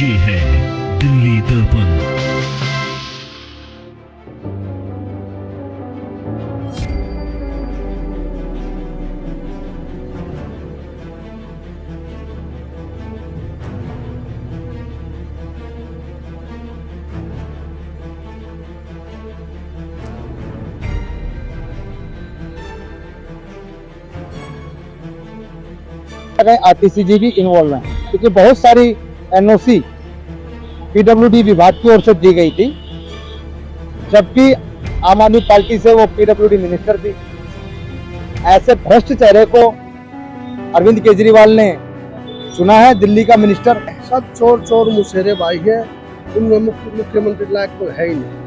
ये है दिल्ली दर्पण। आरटीसीजी भी इन्वॉल्व है क्योंकि बहुत सारी एनओसी पीडब्ल्यूडी विभाग की ओर से दी गई थी, जबकि आम आदमी पार्टी से वो पीडब्ल्यूडी मिनिस्टर थी। ऐसे भ्रष्ट चेहरे को अरविंद केजरीवाल ने चुना है दिल्ली का मिनिस्टर। सब चोर चोर मुशेरे भाई है, उनमें मुख्यमंत्री लायक तो है ही नहीं।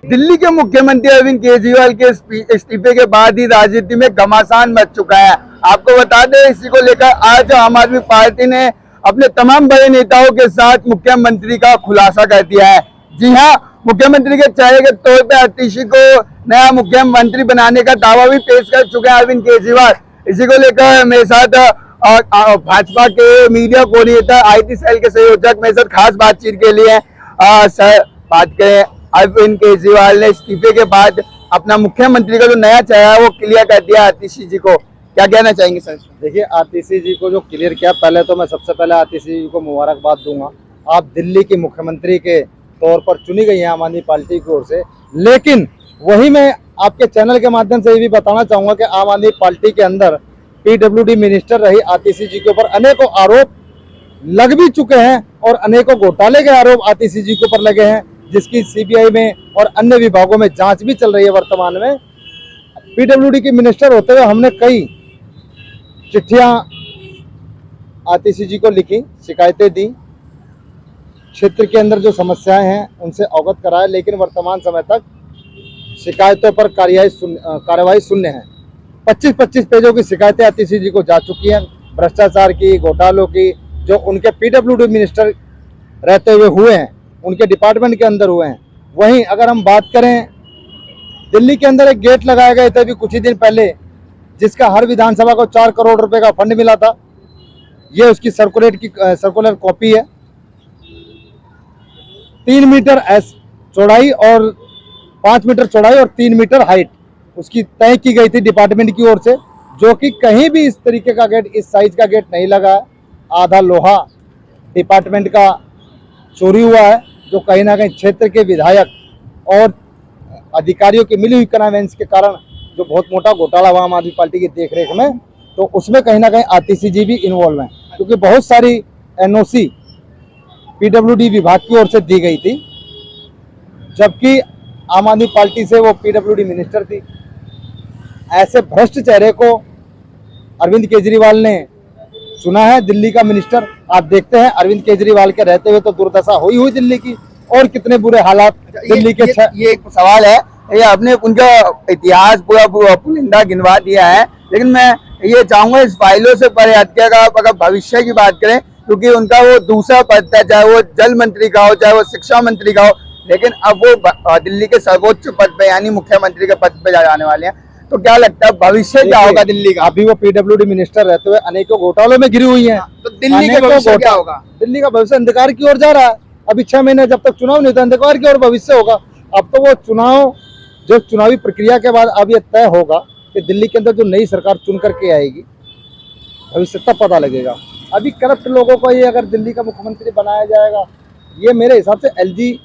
दिल्ली के मुख्यमंत्री अरविंद केजरीवाल के इस्तीफे के बाद ही राजनीति में घमासान मच चुका है। आपको बता दें, इसी को लेकर आज आम आदमी पार्टी ने अपने तमाम बड़े नेताओं के साथ मुख्यमंत्री का खुलासा कर दिया है। जी हां, मुख्यमंत्री के चेहरे के तौर पर आतिशी को नया मुख्यमंत्री बनाने का दावा भी पेश कर चुके हैं अरविंद केजरीवाल। इसी को लेकर मेरे साथ भाजपा के मीडिया कोऑर्डिनेटर आईटी सेल के संयोजक मेरे साथ खास बातचीत के लिए सर बात करें। अरविंद केजरीवाल ने इस्तीफे के बाद अपना मुख्यमंत्री का जो नया चेहरा है वो क्लियर कर दिया आतिशी जी को, क्या कहना चाहेंगे सर? देखिए, आतिशी जी को जो क्लियर किया, पहले तो मैं सबसे पहले आतिशी जी को मुबारकबाद दूंगा। आप दिल्ली के मुख्यमंत्री के तौर पर चुनी गई हैं आम आदमी पार्टी की ओर से। लेकिन वही मैं आपके चैनल के माध्यम से ये भी बताना चाहूंगा कि आम आदमी पार्टी के अंदर पीडब्ल्यूडी मिनिस्टर रही आतिशी जी के ऊपर अनेकों आरोप लग भी चुके हैं और अनेकों घोटाले के आरोप आतिशी जी के ऊपर लगे हैं, जिसकी सीबीआई में और अन्य विभागों में जांच भी चल रही है। वर्तमान में पीडब्ल्यूडी के मिनिस्टर होते हुए हमने कई चिट्ठियां आतिशी जी को लिखी, शिकायतें दी, क्षेत्र के अंदर जो समस्याएं हैं उनसे अवगत कराया, लेकिन वर्तमान समय तक शिकायतों पर कार्रवाई शून्य है। 25-25 पेजों की शिकायतें आतिशी जी को जा चुकी हैं, भ्रष्टाचार की, घोटालों की, जो उनके पीडब्ल्यूडी मिनिस्टर रहते हुए हुए हैं, उनके डिपार्टमेंट के अंदर हुए हैं। वहीं अगर हम बात करें, दिल्ली के अंदर एक गेट लगाए गए थे अभी कुछ ही दिन पहले, जिसका हर विधानसभा को 4 करोड़ रुपए का फंड मिला था। ये उसकी सर्कुलर कॉपी है। 3 मीटर चौड़ाई और 5 मीटर चौड़ाई और 3 मीटर हाइट उसकी तय की गई थी डिपार्टमेंट की ओर से, जो कि कहीं भी इस तरीके का गेट, इस साइज का गेट नहीं लगा है। आधा लोहा डिपार्टमेंट का चोरी हुआ है, जो कहीं ना कहीं क्षेत्र के विधायक और अधिकारियों की मिली हुई कन्वेंस के कारण जो बहुत मोटा घोटाला हुआ आम आदमी पार्टी की देखरेख में, तो उसमें कहीं ना कहीं आतिशी जी भी इन्वॉल्व हैं, क्योंकि बहुत सारी एनओसी पीडब्ल्यूडी विभाग की ओर से दी गई थी, जबकि आम आदमी पार्टी से वो पीडब्ल्यूडी मिनिस्टर थी। ऐसे भ्रष्ट चेहरे को अरविंद केजरीवाल ने चुना है दिल्ली का मिनिस्टर। आप देखते हैं, अरविंद केजरीवाल के रहते हुए तो दुर्दशा हुई दिल्ली की, और कितने बुरे हालात दिल्ली के। ये एक सवाल है, ये आपने उनका इतिहास पूरा पुलिंदा गिनवा दिया है, लेकिन मैं ये चाहूंगा इस फाइलों से परे हटके अगर भविष्य की बात करें, क्योंकि उनका वो दूसरा पद था, चाहे वो जल मंत्री का हो, चाहे वो शिक्षा मंत्री का हो, लेकिन अब वो दिल्ली के सर्वोच्च पद पे यानी मुख्यमंत्री के पद पे जाने वाले हैं। तो क्या लगता है भविष्य क्या होगा दिल्ली का? अभी वो पीडब्ल्यूडी मिनिस्टर रहते हुए अनेकों घोटालों में घिरी हुई हैं, तो दिल्ली का भविष्य क्या होगा? दिल्ली का भविष्य अंधकार की ओर जा रहा है। अभी 6 महीने जब तक चुनाव नहीं था, अंधकार की ओर भविष्य होगा। अब तो वो चुनाव, जो चुनावी प्रक्रिया के बाद अब ये तय होगा कि दिल्ली के अंदर जो नई सरकार चुन करके आएगी, भविष्य तब पता लगेगा। अभी करप्ट लोगों को ये अगर दिल्ली का मुख्यमंत्री बनाया जाएगा, ये मेरे हिसाब से एलजी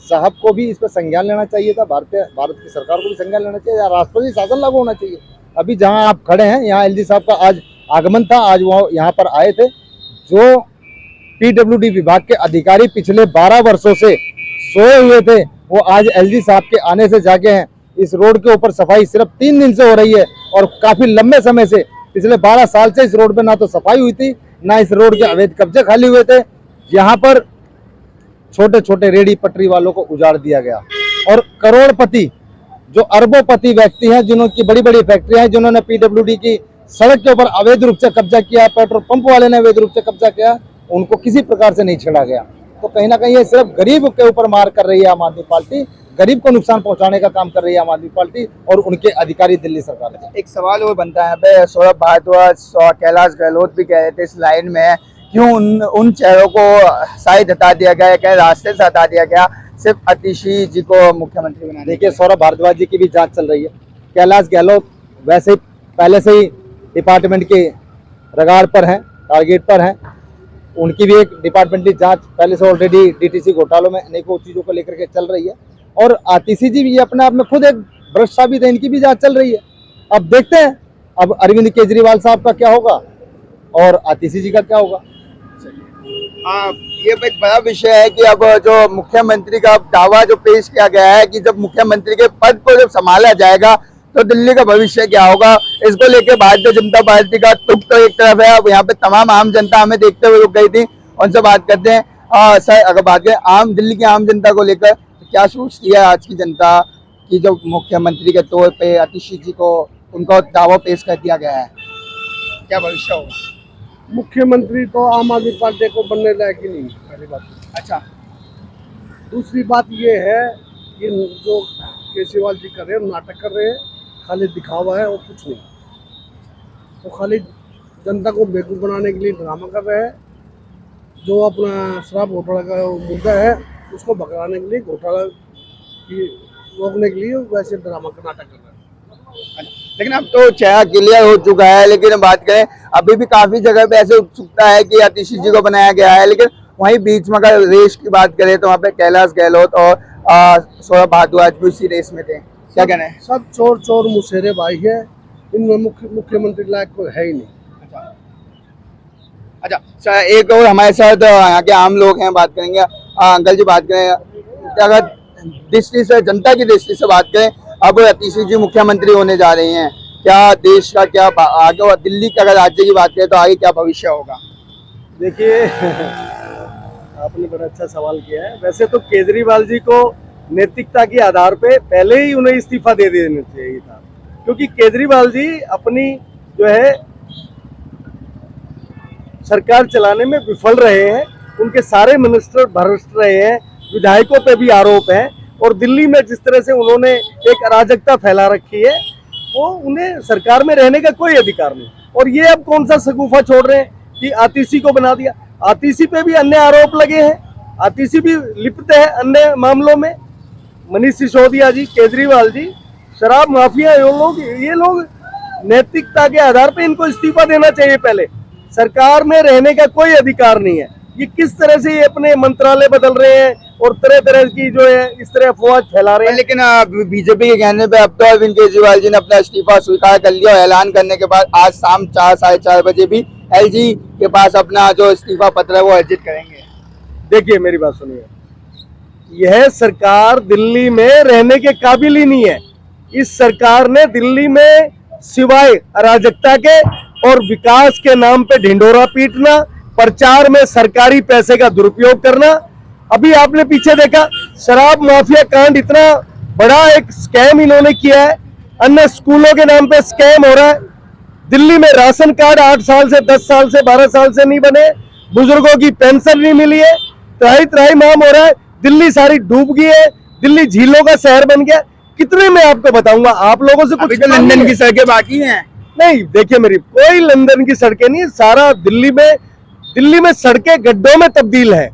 साहब को भी इस पर संज्ञान लेना चाहिए था, भारत की सरकार को भी संज्ञान लेना चाहिए, या राष्ट्रपति शासन लागू होना चाहिए। अभी जहां आप खड़े हैं, यहाँ एलजी साहब का आज आगमन था, आज वो यहाँ पर आए थे। जो पीडब्ल्यूडी विभाग के अधिकारी पिछले 12 वर्षों से सोए हुए थे, वो आज एलजी साहब के आने से जागे हैं। इस रोड के ऊपर सफाई सिर्फ 3 दिन से हो रही है, और काफी लंबे समय से, पिछले 12 साल से इस रोड पे ना तो सफाई हुई थी, ना इस रोड के अवैध कब्जे खाली हुए थे। यहाँ पर छोटे छोटे रेडी पटरी वालों को उजाड़ दिया गया, और करोड़पति, जो अरबोपति व्यक्ति हैं, जिन्होंने बड़ी बड़ी फैक्ट्रियां हैं, जिन्होंने पीडब्ल्यूडी की सड़क के ऊपर अवैध रूप से कब्जा किया, पेट्रोल पंप वाले ने अवैध रूप से कब्जा किया, उनको किसी प्रकार से नहीं छेड़ा गया। तो कहीं ना कहीं ये सिर्फ गरीब के ऊपर मार कर रही है आम आदमी पार्टी। गरीब को नुकसान पहुंचाने का काम कर रही है आम आदमी पार्टी और उनके अधिकारी दिल्ली सरकार के। एक सवाल और बनता है यहाँ पे, सौरभ भारद्वाज और कैलाश गहलोत भी कह रहे थे इस लाइन में, क्यों उन चेहरों को शायद हटा दिया गया, क्या रास्ते से हटा दिया गया, सिर्फ आतिशी जी को मुख्यमंत्री बनाने? देखिए, सौरभ भारद्वाज जी की भी जांच चल रही है। कैलाश गहलोत वैसे ही पहले से ही डिपार्टमेंट के रगाड़ पर हैं, टारगेट पर हैं। उनकी भी एक डिपार्टमेंटली जांच पहले से ऑलरेडी डीटीसी घोटालों में अनेकों चीज़ों को लेकर के चल रही है। और आतिशी जी भी अपने आप में खुद एक भ्रष्ट साबित है, इनकी भी जांच चल रही है। अब देखते हैं अब अरविंद केजरीवाल साहब का क्या होगा और आतिशी जी का क्या होगा। ये एक बड़ा विषय है कि अब जो मुख्यमंत्री का दावा जो पेश किया गया है कि जब मुख्यमंत्री के पद को जब संभाला जाएगा तो दिल्ली का भविष्य क्या होगा, इसको लेके भारतीय जनता पार्टी का तुक तो एक तरफ है। अब यहाँ पे तमाम आम जनता हमें देखते हुए रुक गई थी, उनसे बात करते हैं। सर, अगर बात करें दिल्ली की आम जनता को लेकर, तो क्या सोचती है आज की जनता की जो मुख्यमंत्री के तौर पे आतिशी जी को उनका दावा पेश कर दिया गया है, क्या भविष्य होगा? मुख्यमंत्री तो आम आदमी पार्टी को बनने लायक ही नहीं, पहली बात। अच्छा, दूसरी बात ये है कि जो केजरीवाल जी कर रहे हैं, नाटक कर रहे हैं, खाली दिखावा है और कुछ नहीं। तो खाली जनता को बेवकूफ़ बनाने के लिए ड्रामा कर रहे हैं। जो अपना शराब घोटाला का मुद्दा है उसको भगाने के लिए, घोटाला की रोकने के लिए वैसे ड्रामा का नाटक कर रहे हैं। लेकिन अब तो चेहरा क्लियर हो चुका है। लेकिन बात करें, अभी भी काफी जगह पे ऐसे उत्सुकता है कि आतिशी जी को बनाया गया है, लेकिन वहीं बीच में अगर रेस की बात करें तो वहाँ पे कैलाश गहलोत और सौरभ भारद्वाज भी उसी रेस में थे। क्या कहना है? सब चोर चोर मुशेरे भाई है, इनमें मुख्यमंत्री लायक कोई है ही नहीं। अच्छा सर, एक और हमारे साथ यहाँ के आम लोग हैं, बात करेंगे। अंकल जी, बात करें अगर दृष्टि से, जनता की दृष्टि से बात करें, अब आतिशी जी मुख्यमंत्री होने जा रहे हैं, क्या देश का क्या आगे, दिल्ली का अगर राज्य की बात करें तो आगे क्या भविष्य होगा? देखिए, आपने बड़ा अच्छा सवाल किया है। वैसे तो केजरीवाल जी को नैतिकता के आधार पे पहले ही उन्हें इस्तीफा दे देना चाहिए था, क्योंकि केजरीवाल जी अपनी जो है सरकार चलाने में विफल रहे हैं। उनके सारे मिनिस्टर भ्रष्ट रहे हैं, विधायकों पे भी आरोप है, और दिल्ली में जिस तरह से उन्होंने एक अराजकता फैला रखी है, वो उन्हें सरकार में रहने का कोई अधिकार नहीं। और ये अब कौन सा शगुफा छोड़ रहे हैं कि आतिशी को बना दिया। आतिशी पे भी अन्य आरोप लगे हैं, आतिशी भी लिप्त है अन्य मामलों में। मनीष सिसोदिया जी, केजरीवाल जी, शराब माफिया, ये लोग नैतिकता के आधार पे इनको इस्तीफा देना चाहिए। पहले सरकार में रहने का कोई अधिकार नहीं है। ये किस तरह से ये अपने मंत्रालय बदल रहे हैं और तरह तरह की जो है इस तरह अफवाह फैला रहे हैं। लेकिन बीजेपी के कहने पे अब तो अरविंद केजरीवाल जी ने अपना इस्तीफा स्वीकार कर लिया और ऐलान करने के बाद आज शाम 4 साढ़े 4 बजे भी एलजी के पास अपना जो इस्तीफा पत्र है वो अर्जित करेंगे। देखिए, मेरी बात सुनिए, यह सरकार दिल्ली में रहने के काबिल ही नहीं है। इस सरकार ने दिल्ली में सिवाय अराजकता के और विकास के नाम पे ढिंढोरा पीटना, प्रचार में सरकारी पैसे का दुरुपयोग करना। अभी आपने पीछे देखा, शराब माफिया कांड, इतना बड़ा एक स्कैम इन्होंने किया है। अन्य स्कूलों के नाम पे स्कैम हो रहा है। दिल्ली में राशन कार्ड 8 साल से, 10 साल से, 12 साल से नहीं बने, बुजुर्गों की पेंशन नहीं मिली है, त्राही त्राही माम हो रहा है। दिल्ली सारी डूब गई है, दिल्ली झीलों का शहर बन गया। कितने में आपको बताऊंगा, आप लोगों से कुछ तो लंदन की सड़कें बाकी हैं। नहीं, देखिए, मेरी कोई लंदन की सड़कें नहीं, सारा दिल्ली में सड़कें गड्ढों में तब्दील है।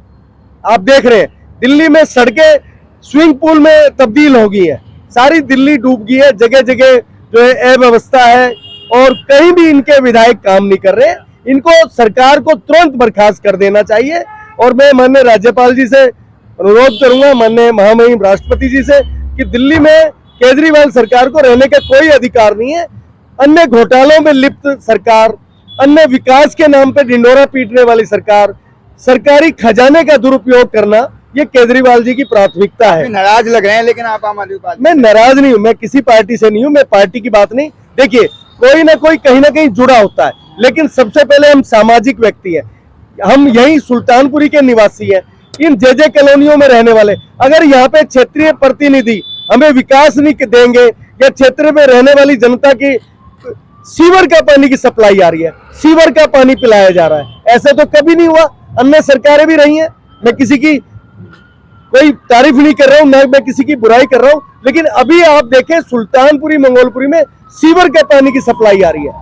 आप देख रहे हैं, दिल्ली में सड़कें स्विमिंग पूल में तब्दील हो गई है। सारी दिल्ली डूब गई है, जगह जगह जो है अव्यवस्था है, और कहीं भी इनके विधायक काम नहीं कर रहे। इनको सरकार को तुरंत बर्खास्त कर देना चाहिए। और मैं माननीय राज्यपाल जी से अनुरोध करूंगा, माननीय महामहिम राष्ट्रपति जी से, कि दिल्ली में केजरीवाल सरकार को रहने का कोई अधिकार नहीं है। अन्य घोटालों में लिप्त सरकार, अन्य विकास के नाम पे ढिंढोरा पीटने वाली सरकार, सरकारी खजाने का दुरुपयोग करना, ये केजरीवाल जी की प्राथमिकता है। नाराज लग रहे हैं, लेकिन आप आम आदमी पार्टी। मैं नाराज नहीं हूं, मैं किसी पार्टी से नहीं हूं, मैं पार्टी की बात नहीं। देखिए, कोई ना कोई कहीं ना कहीं जुड़ा होता है, लेकिन सबसे पहले हम सामाजिक व्यक्ति हैं। हम यही सुल्तानपुरी के निवासी हैं, इन जे कॉलोनियों में रहने वाले। अगर यहाँ पे क्षेत्रीय प्रतिनिधि हमें विकास नहीं देंगे, या क्षेत्र में रहने वाली जनता की सीवर का पानी की सप्लाई आ रही है, सीवर का पानी पिलाया जा रहा है, ऐसे तो कभी नहीं हुआ। अन्य सरकारें भी रही हैं, मैं किसी की कोई तारीफ नहीं कर रहा हूँ, मैं किसी की बुराई कर रहा हूँ, लेकिन अभी आप देखें सुल्तानपुरी मंगोलपुरी में सीवर के पानी की सप्लाई आ रही है,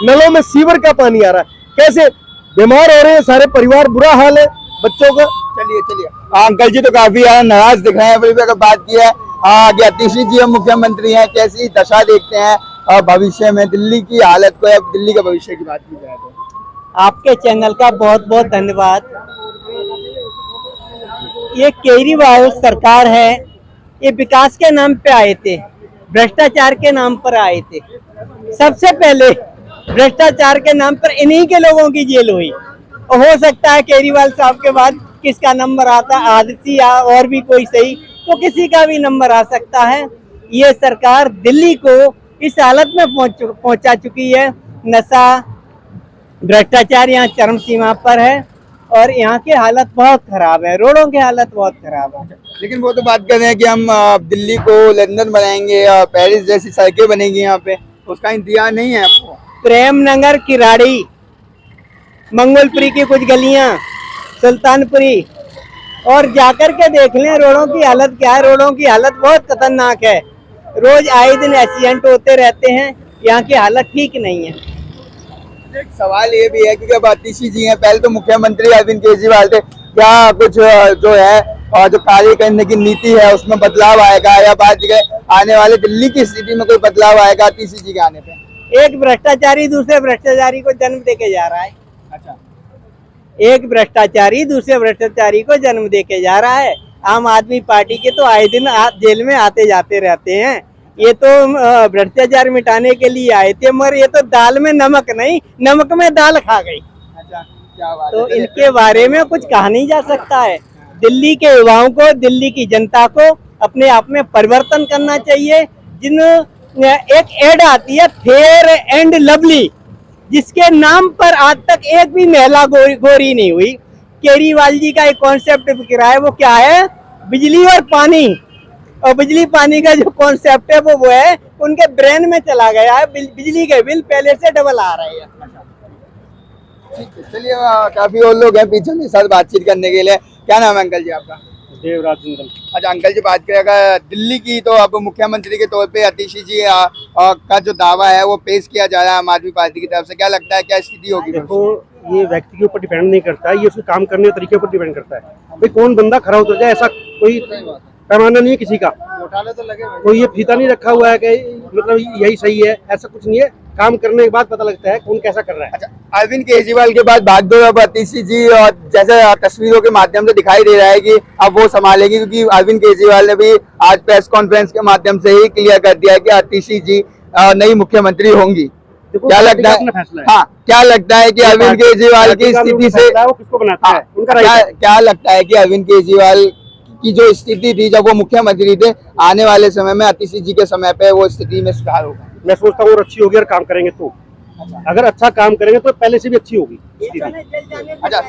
नलों में सीवर का पानी आ रहा है, कैसे बीमार हो रहे हैं सारे परिवार, बुरा हाल है बच्चों का। चलिए अंकल जी तो काफी नाराज दिख रहे हैं। फिर भी अगर बात की है कि आतिशी जी हम मुख्यमंत्री हैं, कैसी दशा देखते हैं भविष्य में दिल्ली की हालत को, या दिल्ली के भविष्य की बात की जाए तो? आपके चैनल का बहुत बहुत धन्यवाद। ये केजरीवाल सरकार है, ये विकास के नाम पे आए थे, भ्रष्टाचार के नाम पर आए थे। सबसे पहले भ्रष्टाचार के नाम पर इन्हीं के लोगों की जेल हुई, और हो सकता है केजरीवाल साहब के बाद किसका नंबर आता, आदित्य या और भी कोई सही, तो किसी का भी नंबर आ सकता है। ये सरकार दिल्ली को इस हालत में पहुंचा चुकी है। नशा, भ्रष्टाचार यहाँ चरम सीमा पर है, और यहाँ की हालत बहुत खराब है, रोडों की हालत बहुत खराब है। लेकिन वो तो बात कर रहे हैं कि हम दिल्ली को लंदन बनाएंगे, पेरिस जैसी सड़कें बनेंगी यहाँ पे, उसका इंतजार नहीं है आपको? प्रेमनगर, किराड़ी, मंगोलपुरी की कुछ गलियां, सुल्तानपुरी, और जाकर के देख लें रोडों की हालत क्या है। रोडों की हालत बहुत खतरनाक है, रोज आए दिन एक्सीडेंट होते रहते हैं, यहाँ की हालत ठीक नहीं है। एक सवाल ये भी है क्योंकि अब आतिशी जी हैं, पहले तो मुख्यमंत्री अरविंद केजरीवाल थे, क्या कुछ जो है और जो कार्य करने की नीति है उसमें बदलाव आएगा, या बात आने वाले दिल्ली की स्थिति में कोई बदलाव आएगा आतिशी जी के आने पे? एक भ्रष्टाचारी दूसरे भ्रष्टाचारी को जन्म देके जा रहा है। अच्छा, एक भ्रष्टाचारी दूसरे भ्रष्टाचारी को जन्म देके जा रहा है। आम आदमी पार्टी के तो आए दिन जेल में आते जाते रहते हैं, ये तो भ्रष्टाचार मिटाने के लिए आए थे, मगर ये तो दाल में नमक नहीं, नमक में दाल खा गई। अच्छा, क्या बात तो है। इनके बारे में कुछ कहा नहीं जा सकता है। दिल्ली के युवाओं को, दिल्ली की जनता को अपने आप में परिवर्तन करना चाहिए। जिन एक एड आती है फेयर एंड लवली, जिसके नाम पर आज तक एक भी महिला गोरी नहीं हुई। केजरीवाल जी का एक कॉन्सेप्ट बिखरा है, वो क्या है, बिजली और पानी, और बिजली पानी का जो कॉन्सेप्ट है वो है उनके ब्रेन में चला गया है। बिजली के बिल पहले से डबल आ रहे हैं। चलिए काफी और लोग हैं पीछे मेरे साथ बातचीत करने के लिए। क्या नाम है अंकल जी आपका? देवराज जिंदल। अच्छा अंकल जी, बात करेगा दिल्ली की तो अब मुख्यमंत्री के तौर पे आतिशी जी का जो दावा है वो पेश किया जा रहा है आम आदमी पार्टी की तरफ से, क्या लगता है क्या स्थिति होगी? देखो, ये व्यक्ति के ऊपर डिपेंड नहीं करता है, ये उसके काम करने के तरीके पर डिपेंड करता है। भाई कौन बंदा खरा उतर जाए, ऐसा कोई पैमाना नहीं है किसी का। घोटाले तो लगे कोई ये फीता नहीं रखा हुआ है कि मतलब यही सही है, ऐसा कुछ नहीं है। काम करने के बाद पता लगता है कौन कैसा कर रहा है। अच्छा, अरविंद केजरीवाल के बाद भागदौड़ अब आतिशी जी, और जैसे तस्वीरों के माध्यम से दिखाई दे रहा है कि अब वो संभालेगी, क्योंकि अरविंद केजरीवाल ने भी आज प्रेस कॉन्फ्रेंस के माध्यम से ही क्लियर कर दिया है कि आतिशी जी नई मुख्यमंत्री होंगी। क्या लगता है, हाँ क्या लगता है कि अरविंद केजरीवाल की स्थिति से, किसको बनाता है उनका क्या लगता है कि अरविंद केजरीवाल की जो स्थिति थी जब वो मुख्यमंत्री थे, आने वाले समय में आतिशी जी के समय पे वो स्थिति में सुधार होगा? मैं सोचता हूँ और अच्छी होगी, और काम करेंगे तो। अगर अच्छा काम करेंगे तो पहले से भी अच्छी होगी। अच्छा,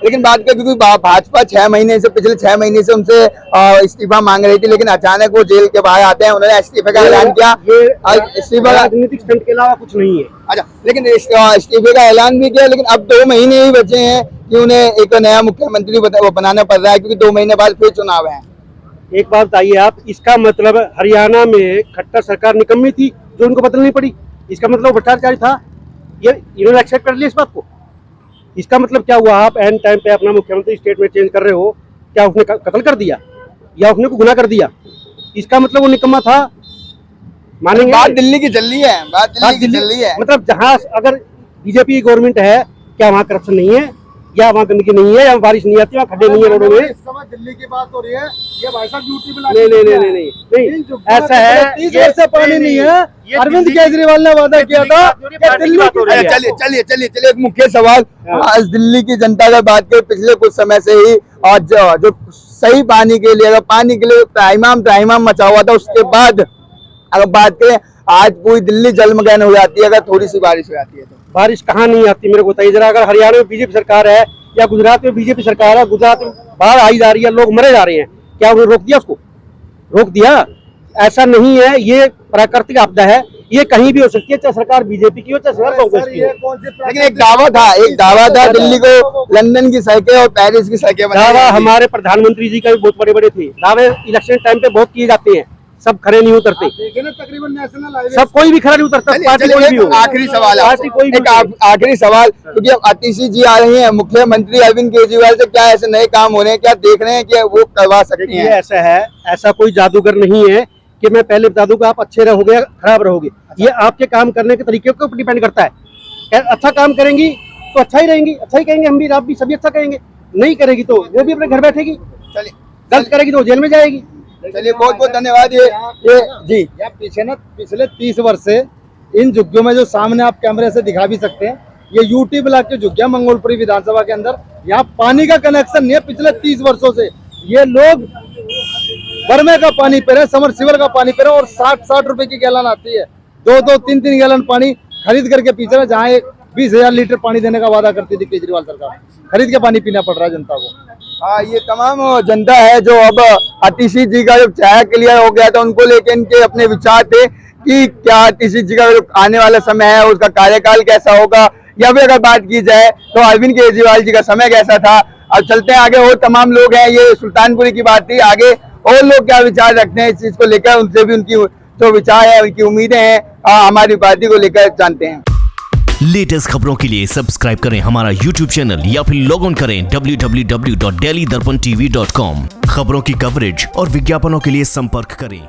लेकिन बात करें क्योंकि भाजपा 6 महीने से, पिछले 6 महीने से उनसे इस्तीफा मांग रही थी, लेकिन अचानक वो जेल के बाहर आते हैं, उन्होंने इस्तीफे का ऐलान किया। इस्तीफा राजनीतिक स्टंट के अलावा कुछ नहीं है। अच्छा, लेकिन इस्तीफे का ऐलान भी किया, लेकिन अब 2 महीने ही बचे हैं कि उन्हें एक नया मुख्यमंत्री बनाना पड़ रहा है, क्योंकि 2 महीने बाद फिर चुनाव है। एक बात बताइए आप, इसका मतलब हरियाणा में खट्टर सरकार निकम्मी थी जो उनको बदलनी पड़ी, इसका मतलब भ्रष्टाचारी था, ये इन्होंने एक्सेप्ट कर लिया इस बात को। इसका मतलब क्या हुआ, आप एंड टाइम पे अपना मुख्यमंत्री स्टेटमेंट चेंज कर रहे हो, क्या उसने कत्ल कर दिया या उसने को गुनाह कर दिया? इसका मतलब वो निकम्मा था, मानेंगे? बात दिल्ली की चल रही है, बात दिल्ली की चल रही है। मतलब जहाँ अगर बीजेपी गवर्नमेंट है, क्या वहाँ करप्शन नहीं है, या वहाँ गंदगी नहीं है, या बारिश नहीं आती, वहाँ खड्डे नहीं है रोडों में? इस समय दिल्ली की बात हो रही है, ये भाई साहब ड्यूटी पे नहीं, ऐसा है, 30 से पानी नहीं है। अरविंद केजरीवाल ने वादा किया था कि दिल्ली चलिए एक मुख्य सवाल, आज दिल्ली की जनता का बात करें, पिछले कुछ समय से ही और जो सही पानी के लिए, अगर पानी के लिए त्राहिमाम मचा हुआ था, उसके बाद अगर बात करें आज पूरी दिल्ली जलमग्न हो जाती है अगर थोड़ी सी बारिश हो जाती है तो। बारिश कहाँ नहीं आती मेरे को बताइए जरा। अगर हरियाणा में बीजेपी सरकार है या गुजरात में बीजेपी सरकार है, गुजरात में बाढ़ आई जा रही है, लोग मरे जा रहे हैं, क्या उन्होंने रोक दिया? उसको रोक दिया? ऐसा नहीं है, ये प्राकृतिक आपदा है, ये कहीं भी हो सकती है, चाहे सरकार बीजेपी की हो चाहे सरकार कांग्रेस की हो। लेकिन एक दावा था दिल्ली को लंदन की सड़कें और पेरिस की सड़कें बनाई दावा जाएंगी। हमारे प्रधानमंत्री जी का भी बहुत बड़े बड़े थे, दावे इलेक्शन टाइम पे बहुत किए जाते हैं, सब खड़े नहीं उतरते, तकरीबन नेशनल हाईवे सब कोई भी खड़ा नहीं उतरता, पार्टी कोई भी हो। एक आखिरी सवाल है पार्टी कोई भी एक आखिरी सवाल, क्योंकि अब आतिशी जी आ रही हैं, मुख्यमंत्री अरविंद केजरीवाल से क्या ऐसे नए काम हो रहे हैं, क्या देख रहे हैं कि वो करवा सकती ये हैं? ऐसा है, ऐसा कोई जादूगर नहीं है कि मैं पहले बता दूं कि आप अच्छे रहोगे या खराब रहोगे। ये आपके काम करने के तरीके के ऊपर डिपेंड करता है। क्या अच्छा काम करेंगी तो अच्छा ही रहेंगी, अच्छा ही कहेंगे हम भी, आप भी, सभी अच्छा कहेंगे। नहीं करेगी तो वो भी अपने घर बैठेगी, चलिए गलत करेगी तो जेल में जाएगी। चलिए, बहुत बहुत धन्यवाद। ये जी या पीछे ना पिछले 30 वर्ष से इन झुग्गियों में जो सामने आप कैमरे से दिखा भी सकते हैं, ये यूटी ब्लॉक की झुग्गियां मंगोलपुरी विधानसभा के अंदर, यहाँ पानी का कनेक्शन नहीं है पिछले 30 वर्षों से। ये लोग बर्मे का पानी पी रहे हैं, समरसीबल का पानी पी रहे हैं, और 60 रुपए की गैलन आती है, 2-2, 3-3 गैलन पानी खरीद करके पी रहे हैं। जहाँ 20,000 लीटर पानी देने का वादा करती थी केजरीवाल सरकार, खरीद के पानी पीना पड़ रहा है जनता को। हाँ, ये तमाम जनता है जो अब आतिशी जी का जो चाय क्लियर हो गया था, उनको लेके इनके अपने विचार थे कि क्या आतिशी जी का जो आने वाला समय है उसका कार्यकाल कैसा होगा, या फिर अगर बात की जाए तो अरविंद केजरीवाल जी का समय कैसा था। अब चलते हैं आगे, और तमाम लोग हैं, ये सुल्तानपुरी की बात थी, आगे और लोग क्या विचार रखते हैं इस चीज को लेकर, उनसे भी उनकी जो विचार है, उनकी उम्मीदें हैं हमारी पार्टी को लेकर जानते हैं। लेटेस्ट खबरों के लिए सब्सक्राइब करें हमारा YouTube चैनल या फिर लॉग ऑन करें www.delhidarpantv.com। खबरों की कवरेज और विज्ञापनों के लिए संपर्क करें।